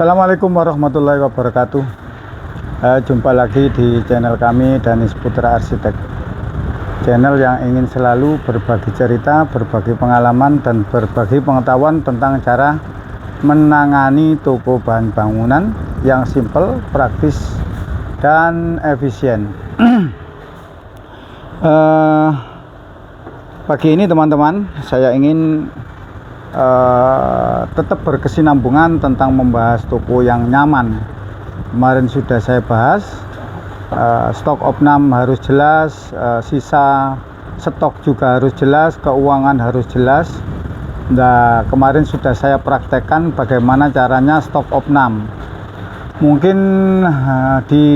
Assalamualaikum warahmatullahi wabarakatuh. Jumpa lagi di channel kami, Danis Putra Arsitek. Channel yang ingin selalu berbagi cerita, berbagi pengalaman, dan berbagi pengetahuan tentang cara menangani toko bahan bangunan yang simple, praktis, dan efisien. Pagi ini teman-teman, saya ingin tetap berkesinambungan tentang membahas toko yang nyaman. Kemarin sudah saya bahas, stok opnam harus jelas, sisa stok juga harus jelas, keuangan harus jelas. Nah, kemarin sudah saya praktekkan bagaimana caranya stok opnam. Mungkin di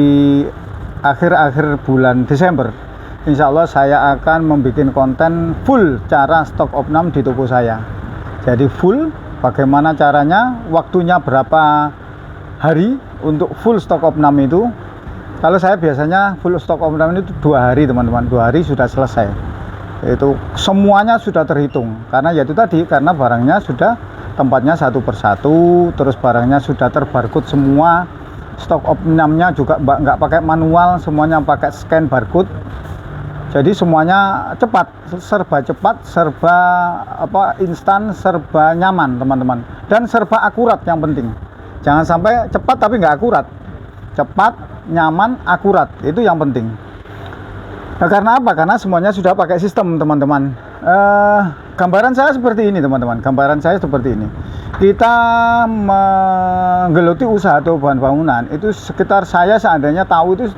akhir-akhir bulan Desember, insya Allah saya akan membuat konten full cara stok opnam di toko saya. Jadi full, bagaimana caranya, waktunya berapa hari untuk full stok opnam itu. Kalau saya biasanya full stok opnam itu 2 hari teman-teman, 2 hari sudah selesai. Itu semuanya sudah terhitung, karena ya itu tadi, karena barangnya sudah tempatnya satu persatu, terus barangnya sudah terbarcode semua, stok opnamnya juga nggak pakai manual, semuanya pakai scan barcode. Jadi semuanya cepat, serba instan, serba nyaman teman-teman, dan serba akurat. Yang penting jangan sampai cepat tapi nggak akurat. Cepat, nyaman, akurat, itu yang penting. Nah, karena apa? Karena semuanya sudah pakai sistem teman-teman. Gambaran saya seperti ini teman-teman, gambaran saya seperti ini. Kita menggeluti usaha atau bahan bangunan itu sekitar, saya seandainya tahu itu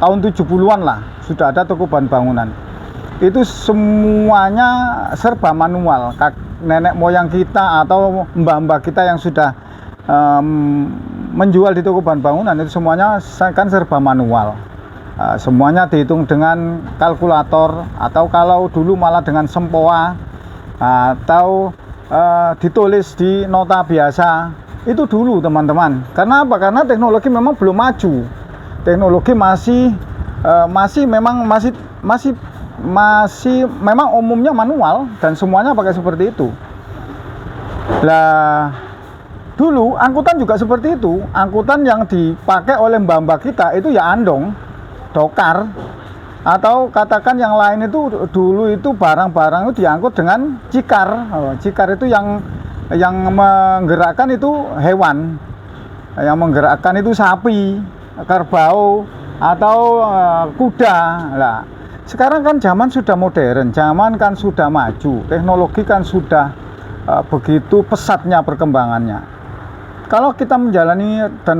tahun 70-an lah sudah ada toko bahan bangunan. Itu semuanya serba manual. Nenek moyang kita atau mbah-mbah kita yang sudah menjual di toko bahan bangunan itu semuanya kan serba manual. Semuanya dihitung dengan kalkulator, atau kalau dulu malah dengan sempoa, atau ditulis di nota biasa. Itu dulu teman-teman. Karena apa? Karena teknologi memang belum maju. Teknologi masih memang umumnya manual, dan semuanya pakai seperti itu. Lah, dulu angkutan juga seperti itu. Angkutan yang dipakai oleh mbah-mbah kita itu ya andong, dokar, atau katakan yang lain itu dulu itu barang-barang itu diangkut dengan cikar. Cikar itu yang menggerakkan itu hewan, yang menggerakkan itu sapi, kerbau, atau kuda. Lah, sekarang kan zaman sudah modern, zaman kan sudah maju, teknologi kan sudah begitu pesatnya perkembangannya. Kalau kita menjalani dan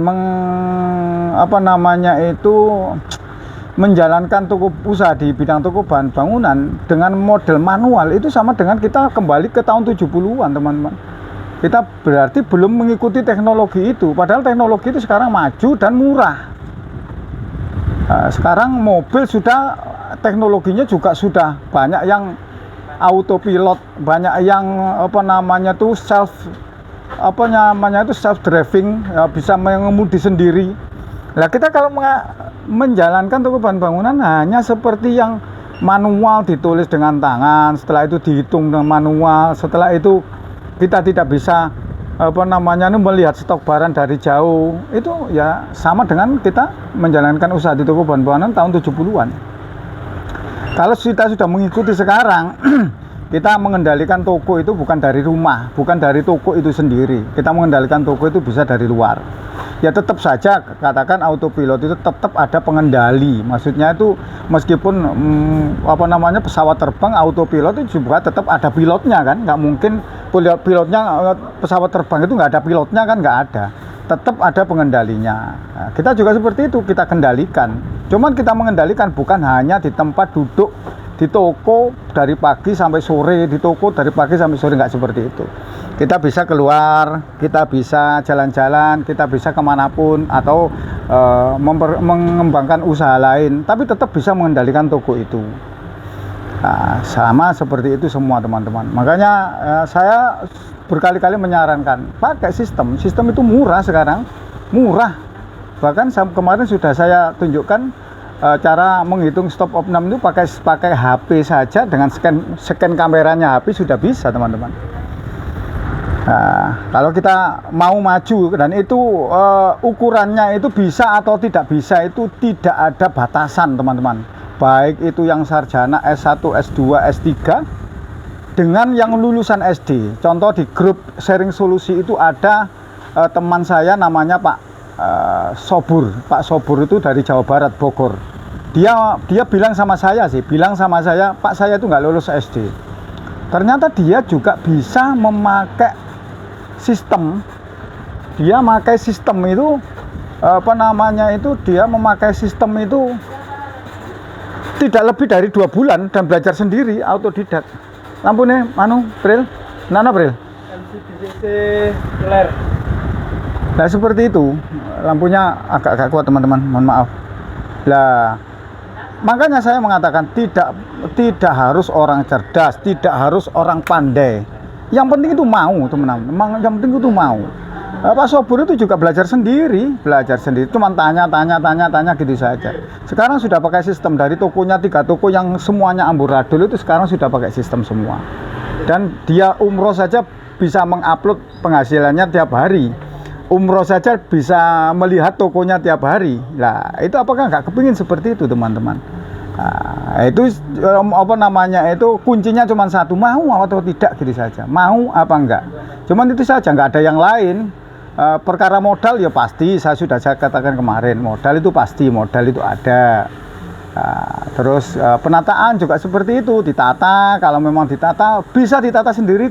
menjalankan toko usaha di bidang toko bahan bangunan dengan model manual, itu sama dengan kita kembali ke tahun 70-an teman-teman. Kita berarti belum mengikuti teknologi itu, padahal teknologi itu sekarang maju dan murah. Sekarang mobil sudah, teknologinya juga sudah banyak yang autopilot, banyak yang self driving, bisa mengemudi sendiri. Nah, kita kalau menjalankan toko bahan bangunan hanya seperti yang manual, ditulis dengan tangan, setelah itu dihitung dengan manual, setelah itu kita tidak bisa melihat stok barang dari jauh. Itu ya sama dengan kita menjalankan usaha di toko bahan bangunan tahun 70-an. Kalau kita sudah mengikuti sekarang, kita mengendalikan toko itu bukan dari rumah, bukan dari toko itu sendiri. Kita mengendalikan toko itu bisa dari luar. Ya tetap saja, katakan autopilot itu tetap ada pengendali. Maksudnya itu meskipun pesawat terbang autopilot itu juga tetap ada pilotnya kan. Nggak mungkin pilotnya, pesawat terbang itu nggak ada pilotnya kan, nggak ada. Tetap ada pengendalinya. Nah, kita juga seperti itu, kita kendalikan. Cuman kita mengendalikan bukan hanya di tempat duduk di toko dari pagi sampai sore, di toko dari pagi sampai sore, nggak seperti itu. Kita bisa keluar, kita bisa jalan-jalan, kita bisa kemanapun, atau mengembangkan usaha lain, tapi tetap bisa mengendalikan toko itu. Nah, sama seperti itu semua teman-teman. Makanya saya berkali-kali menyarankan pakai sistem itu murah sekarang, murah. Bahkan kemarin sudah saya tunjukkan cara menghitung stop opnam itu pakai HP saja, dengan scan kameranya HP sudah bisa teman-teman. Nah, kalau kita mau maju dan itu ukurannya itu bisa atau tidak bisa itu tidak ada batasan teman-teman. Baik itu yang sarjana S1, S2, S3 dengan yang lulusan SD. Contoh di grup sharing solusi itu ada teman saya namanya Pak Sobur. Pak Sobur itu dari Jawa Barat, Bogor. Dia bilang sama saya Pak, saya itu nggak lulus SD. Ternyata dia juga bisa memakai sistem. Dia memakai sistem itu dia memakai sistem itu tidak lebih dari 2 bulan dan belajar sendiri, autodidak. Lampunya Bril? Nana Bril? LCD ler. Nah seperti itu, lampunya agak kuat teman-teman, mohon maaf. Lah makanya saya mengatakan tidak harus orang cerdas, tidak harus orang pandai. Yang penting itu mau teman-teman. Yang penting itu mau. Pak Sobur itu juga belajar sendiri, cuma tanya gitu saja. Sekarang sudah pakai sistem, dari tokonya 3 toko yang semuanya amburadul itu sekarang sudah pakai sistem semua. Dan dia umroh saja bisa mengupload penghasilannya tiap hari. Umroh saja bisa melihat tokonya tiap hari. Nah, itu apakah nggak kepingin seperti itu teman-teman? Nah, itu itu kuncinya cuma satu, mau atau tidak gitu saja. Mau apa enggak? Cuman itu saja, nggak ada yang lain. Perkara modal ya pasti, saya katakan kemarin, modal itu pasti, modal itu ada. Terus penataan juga seperti itu, ditata. Kalau memang ditata, bisa ditata sendiri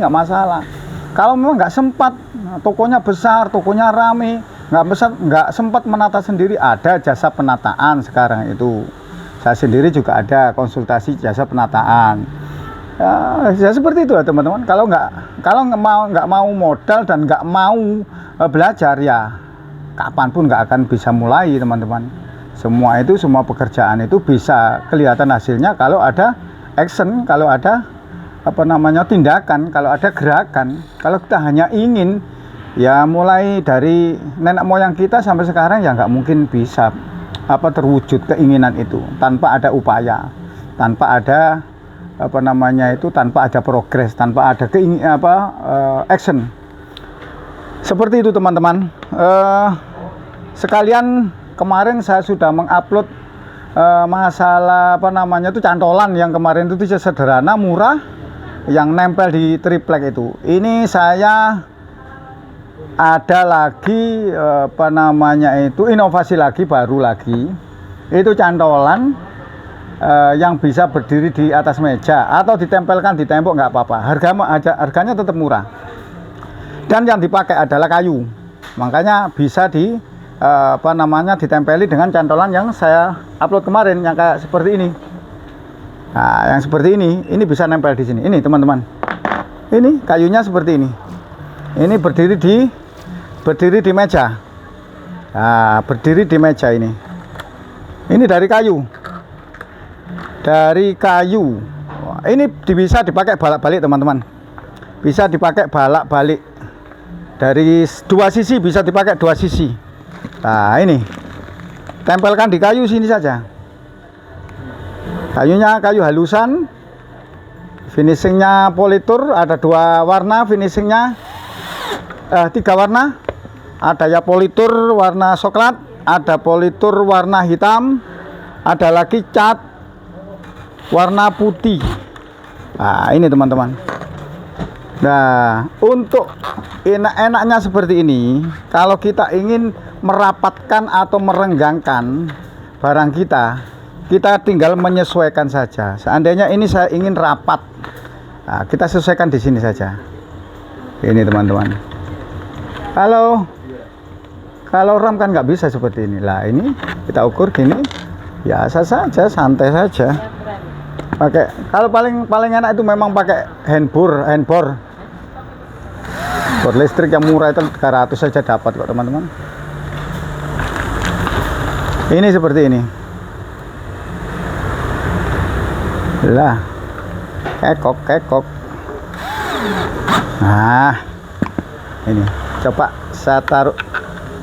nggak masalah. Kalau memang nggak sempat, tokonya besar, tokonya rame, nggak sempat menata sendiri, ada jasa penataan sekarang itu. Saya sendiri juga ada konsultasi jasa penataan. Ya seperti itu ya teman-teman. Kalau nggak mau modal dan nggak mau belajar, ya kapanpun nggak akan bisa mulai teman-teman. Semua pekerjaan itu bisa kelihatan hasilnya kalau ada action, kalau ada tindakan, kalau ada gerakan. Kalau kita hanya ingin, ya mulai dari nenek moyang kita sampai sekarang ya nggak mungkin bisa terwujud keinginan itu tanpa ada upaya, tanpa ada tanpa ada progres, tanpa ada action. Seperti itu teman-teman. Sekalian kemarin saya sudah mengupload masalah cantolan yang kemarin itu sederhana, murah, yang nempel di triplek itu. Ini saya ada lagi inovasi lagi, baru lagi. Itu cantolan yang bisa berdiri di atas meja atau ditempelkan di tembok, nggak apa-apa. Harganya tetap murah. Dan yang dipakai adalah kayu. Makanya bisa ditempeli dengan cantolan yang saya upload kemarin yang kayak seperti ini. Nah, yang seperti ini bisa nempel di sini. Ini teman-teman. Ini kayunya seperti ini. Ini berdiri di meja. Nah, berdiri di meja ini. Ini dari kayu. Ini bisa dipakai balak-balik teman-teman. Bisa dipakai balak-balik. Dari 2 sisi bisa dipakai 2 sisi. Nah, ini. Tempelkan di kayu sini saja. Kayunya kayu halusan. Finishingnya politur, ada 2 warna finishingnya. 3 warna. Ada ya politur warna coklat, ada politur warna hitam, ada lagi cat warna putih. Nah, ini teman-teman. Nah, untuk enaknya seperti ini, kalau kita ingin merapatkan atau merenggangkan barang kita tinggal menyesuaikan saja. Seandainya ini saya ingin rapat, nah, kita sesuaikan di sini saja. Ini teman-teman. Kalau RAM kan nggak bisa seperti ini. Lah, ini kita ukur gini, biasa saja, santai saja. Kalau paling enak itu memang pakai handbor listrik yang murah itu 300 saja dapat kok teman-teman. Ini seperti ini. Lah, kekok. Nah, ini coba saya taruh,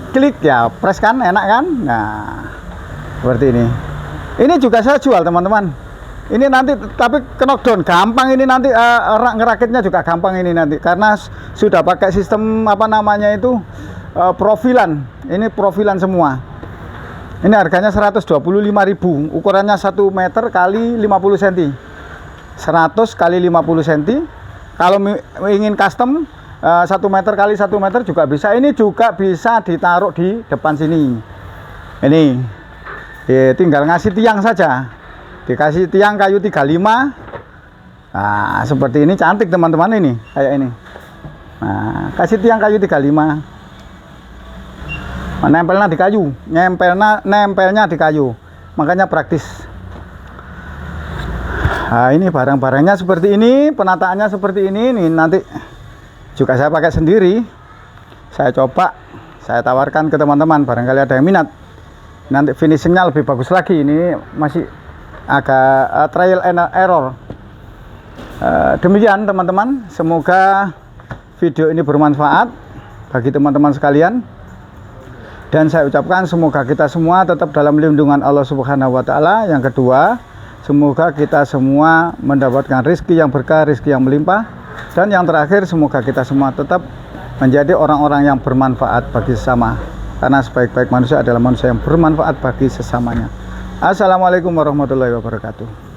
klik ya, press kan, enak kan. Nah, seperti ini. Ini juga saya jual teman-teman. Ini nanti tapi knockdown gampang ini nanti, ngerakitnya juga gampang ini nanti karena sudah pakai sistem apa namanya itu, profilan. Ini profilan semua. Ini harganya 125.000, ukurannya 1 meter kali 50 cm. 100 kali 50 cm. Kalau ingin custom 1 meter kali 1 meter juga bisa. Ini juga bisa ditaruh di depan sini. Ini tinggal ngasih tiang saja. Dikasih tiang kayu 35. Nah, seperti ini cantik teman-teman, ini kayak ini. Nah, kasih tiang kayu 35. Nempelnya di kayu, nempelnya di kayu. Makanya praktis. Nah, ini barang-barangnya seperti ini, penataannya seperti ini. Nih nanti juga saya pakai sendiri. Saya coba, saya tawarkan ke teman-teman, barangkali ada yang minat. Nanti finishingnya lebih bagus lagi. Ini masih agak trial and error. Demikian teman-teman, semoga video ini bermanfaat bagi teman-teman sekalian, dan saya ucapkan semoga kita semua tetap dalam lindungan Allah Subhanahu wa Ta'ala. Yang kedua, semoga kita semua mendapatkan rezeki yang berkah, rezeki yang melimpah, dan yang terakhir, semoga kita semua tetap menjadi orang-orang yang bermanfaat bagi sesama, karena sebaik-baik manusia adalah manusia yang bermanfaat bagi sesamanya. Assalamualaikum warahmatullahi wabarakatuh.